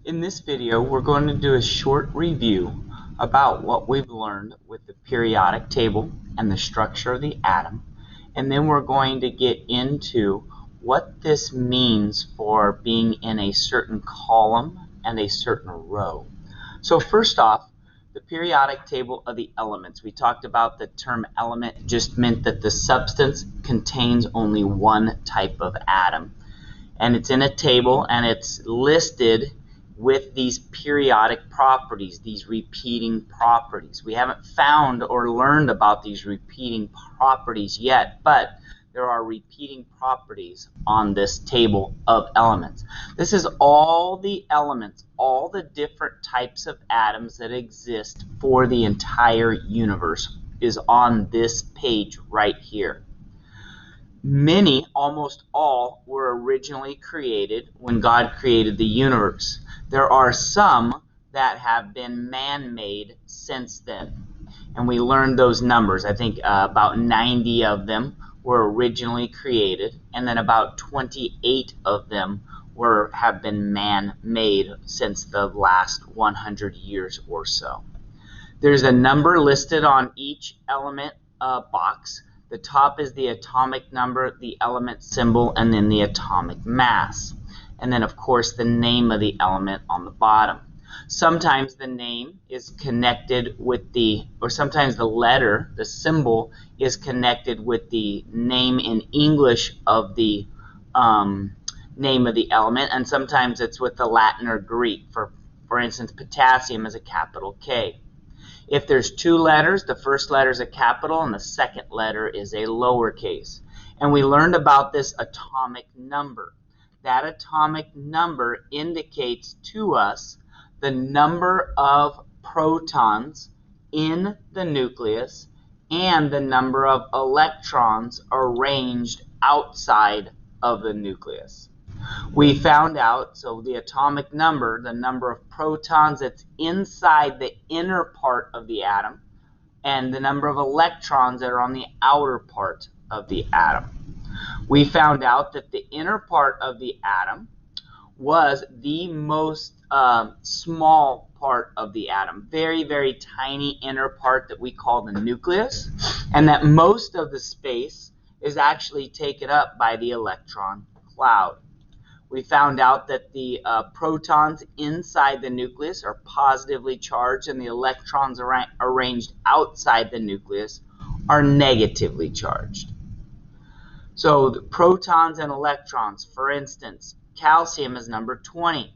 In this video, we're going to do a short review about what we've learned with the periodic table and the structure of the atom, and then we're going to get into what this means for being in a certain column and a certain row. So first off, the periodic table of the elements. We talked about the term element just meant that the substance contains only one type of atom. And it's in a table and it's listed with these periodic properties, these repeating properties. We haven't found or learned about these repeating properties yet, but there are repeating properties on this table of elements. This is all the elements, all the different types of atoms that exist for the entire universe is on this page right here. Many, almost all, were originally created when God created the universe. There are some that have been man-made since then, and we learned those numbers. I think about 90 of them were originally created, and then about 28 of them have been man-made since the last 100 years or so. There's a number listed on each element box. The top is the atomic number, the element symbol, and then the atomic mass. And then, of course, the name of the element on the bottom. Sometimes the name is connected with or sometimes the letter, the symbol, is connected with the name in English of the name of the element, and sometimes it's with the Latin or Greek. For instance, potassium is a capital K. If there's two letters, the first letter is a capital and the second letter is a lowercase. And we learned about this atomic number. That atomic number indicates to us the number of protons in the nucleus and the number of electrons arranged outside of the nucleus. We found out, so the atomic number, the number of protons that's inside the inner part of the atom, and the number of electrons that are on the outer part of the atom. We found out that the inner part of the atom was the most small part of the atom, very, very tiny inner part that we call the nucleus, and that most of the space is actually taken up by the electron cloud. We found out that the protons inside the nucleus are positively charged and the electrons arranged outside the nucleus are negatively charged. So the protons and electrons, for instance, calcium is number 20.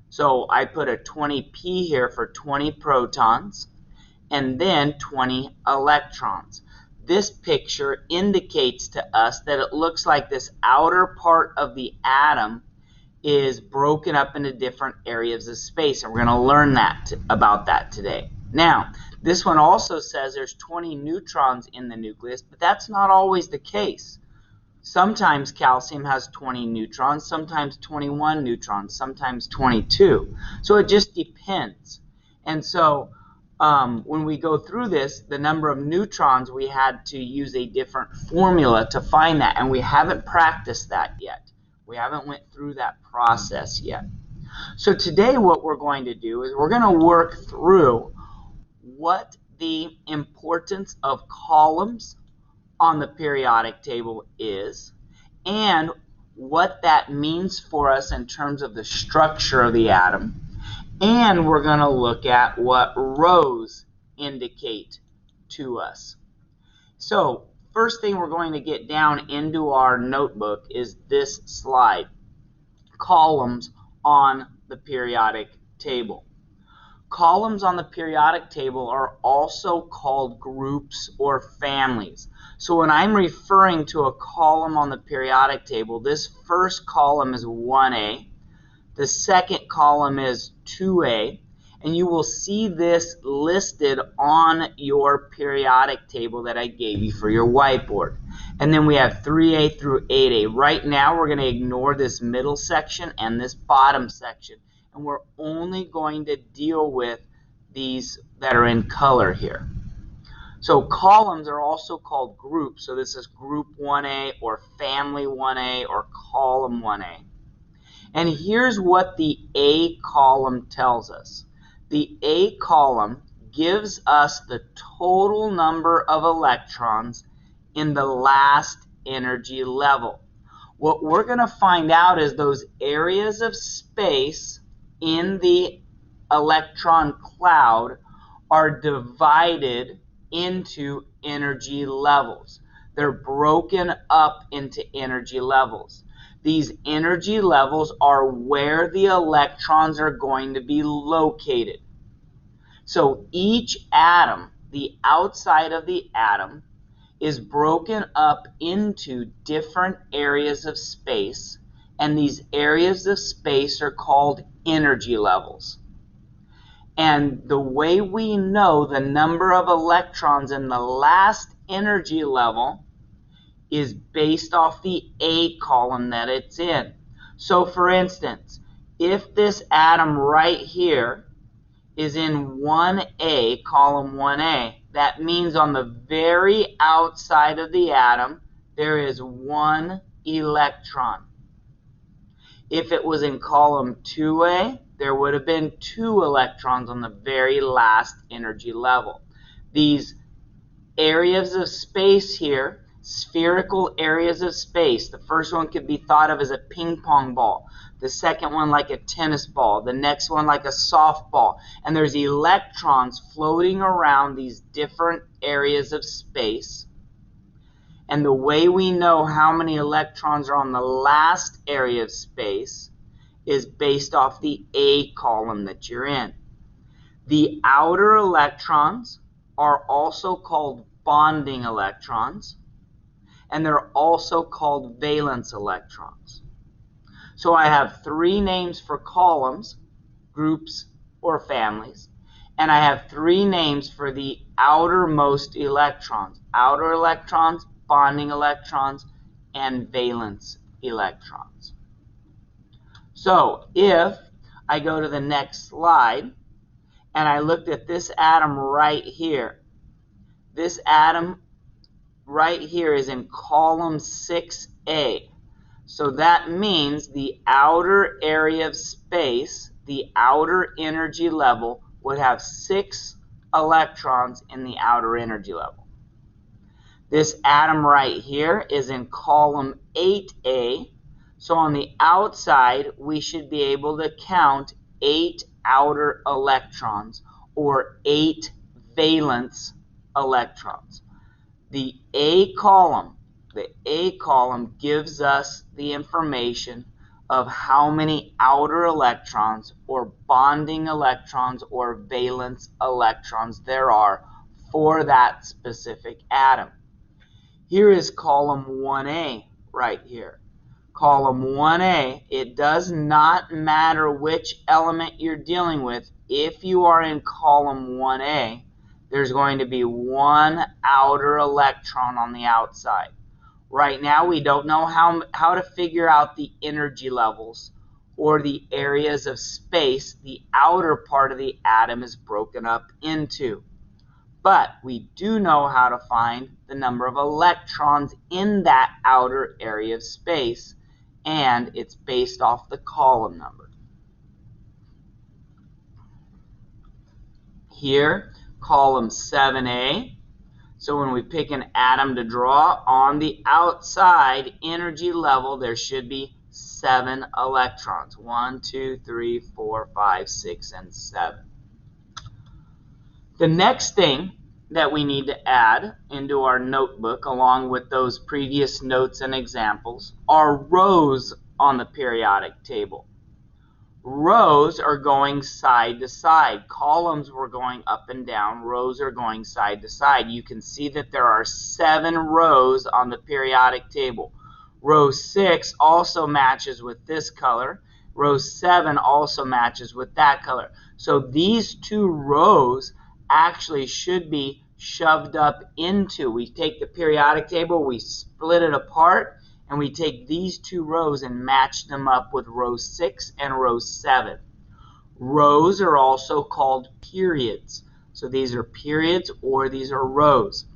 So I put a 20p here for 20 protons and then 20 electrons. This picture indicates to us that it looks like this outer part of the atom is broken up into different areas of space, and we're going to learn about that today. Now, this one also says there's 20 neutrons in the nucleus, but that's not always the case. Sometimes calcium has 20 neutrons, sometimes 21 neutrons, sometimes 22. So it just depends. And so when we go through this, the number of neutrons, we had to use a different formula to find that, and we haven't practiced that yet. We haven't went through that process yet. So today what we're going to do is we're going to work through what the importance of columns on the periodic table is and what that means for us in terms of the structure of the atom. And we're going to look at what rows indicate to us. So first thing we're going to get down into our notebook is this slide, columns on the periodic table. Columns on the periodic table are also called groups or families. So when I'm referring to a column on the periodic table, this first column is 1A, the second column is 2A, and you will see this listed on your periodic table that I gave you for your whiteboard. And then we have 3A through 8A. Right now we're going to ignore this middle section and this bottom section, and we're only going to deal with these that are in color here. So columns are also called groups. So this is group 1A or family 1A or column 1A. And here's what the A column tells us. The A column gives us the total number of electrons in the last energy level. What we're going to find out is those areas of space in the electron cloud are divided into energy levels. They're broken up into energy levels. These energy levels are where the electrons are going to be located. So each atom, the outside of the atom, is broken up into different areas of space, and these areas of space are called energy levels. And the way we know the number of electrons in the last energy level is based off the A column that it's in. So for instance, if this atom right here is in 1A, column 1A, that means on the very outside of the atom there is 1 electron. If it was in column 2A, there would have been 2 electrons on the very last energy level. These areas of space here, spherical areas of space, the first one could be thought of as a ping pong ball, the second one like a tennis ball, the next one like a softball, and there's electrons floating around these different areas of space. And the way we know how many electrons are on the last area of space is based off the A column that you're in. The outer electrons are also called bonding electrons, and they're also called valence electrons. So I have 3 names for columns, groups, or families, and I have 3 names for the outermost electrons. Outer electrons, bonding electrons, and valence electrons. So if I go to the next slide and I looked at this atom right here, this atom right here is in column 6A. So that means the outer area of space, the outer energy level, would have 6 electrons in the outer energy level. This atom right here is in column 8A. So on the outside, we should be able to count 8 outer electrons, or 8 valence electrons. The A column gives us the information of how many outer electrons, or bonding electrons, or valence electrons there are for that specific atom. Here is column 1A right here. Column 1A, it does not matter which element you're dealing with. If you are in column 1A, there's going to be 1 outer electron on the outside. Right now, we don't know how to figure out the energy levels or the areas of space the outer part of the atom is broken up into. But we do know how to find the number of electrons in that outer area of space, and it's based off the column number. Here, column 7A. So when we pick an atom to draw, on the outside energy level, there should be 7 electrons. 1, 2, 3, 4, 5, 6, and 7. The next thing that we need to add into our notebook, along with those previous notes and examples, are rows on the periodic table. Rows are going side to side. Columns were going up and down. Rows are going side to side. You can see that there are 7 rows on the periodic table. Row 6 also matches with this color. Row 7 also matches with that color. So these 2 rows actually should be shoved up into. We take the periodic table, we split it apart, and we take these 2 rows and match them up with row 6 and row 7. Rows are also called periods. So these are periods, or these are rows.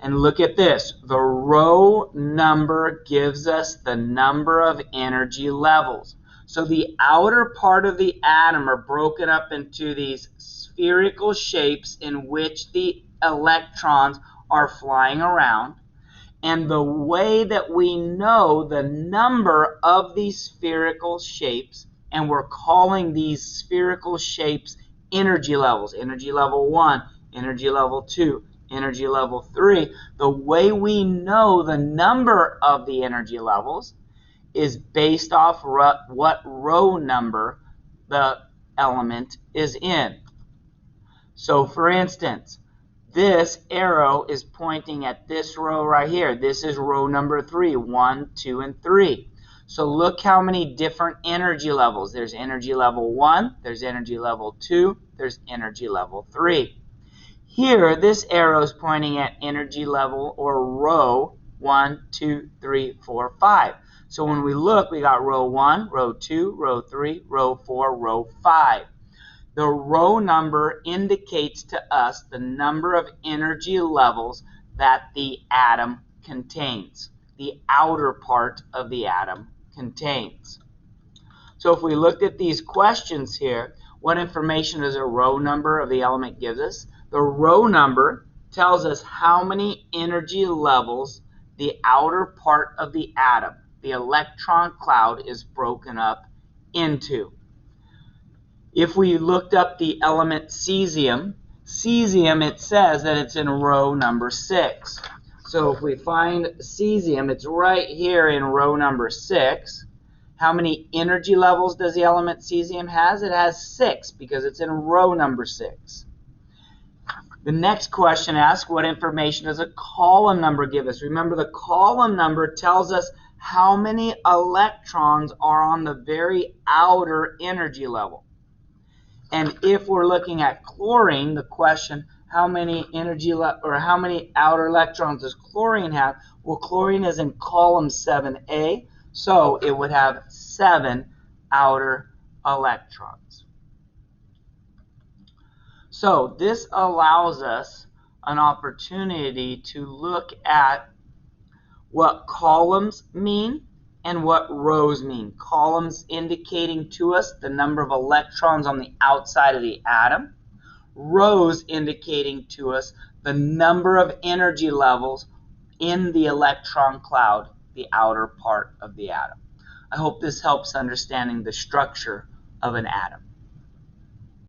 And look at this. The row number gives us the number of energy levels. So the outer part of the atom are broken up into these spherical shapes in which the electrons are flying around. And the way that we know the number of these spherical shapes, and we're calling these spherical shapes energy levels, energy level 1, energy level 2, energy level 3. The way we know the number of the energy levels is based off what row number the element is in. So for instance, this arrow is pointing at this row right here. This is row number 3, 1, 2, and 3. So look how many different energy levels. There's energy level 1, there's energy level 2, there's energy level 3. Here, this arrow is pointing at energy level or row 1, 2, 3, 4, 5. So when we look, we got row 1, row 2, row 3, row 4, row 5. The row number indicates to us the number of energy levels that the atom contains, the outer part of the atom contains. So if we looked at these questions here, what information does a row number of the element give us? The row number tells us how many energy levels the outer part of the atom, the electron cloud, is broken up into. If we looked up the element cesium, it says that it's in row number 6. So if we find cesium, it's right here in row number 6. How many energy levels does the element cesium has? It has 6 because it's in row number 6. The next question asks, what information does a column number give us? Remember, the column number tells us how many electrons are on the very outer energy level. And if we're looking at chlorine, the question, how many how many outer electrons does chlorine have? Well, chlorine is in column 7A, so it would have 7 outer electrons. So this allows us an opportunity to look at what columns mean and what rows mean. Columns indicating to us the number of electrons on the outside of the atom. Rows indicating to us the number of energy levels in the electron cloud, the outer part of the atom. I hope this helps understanding the structure of an atom.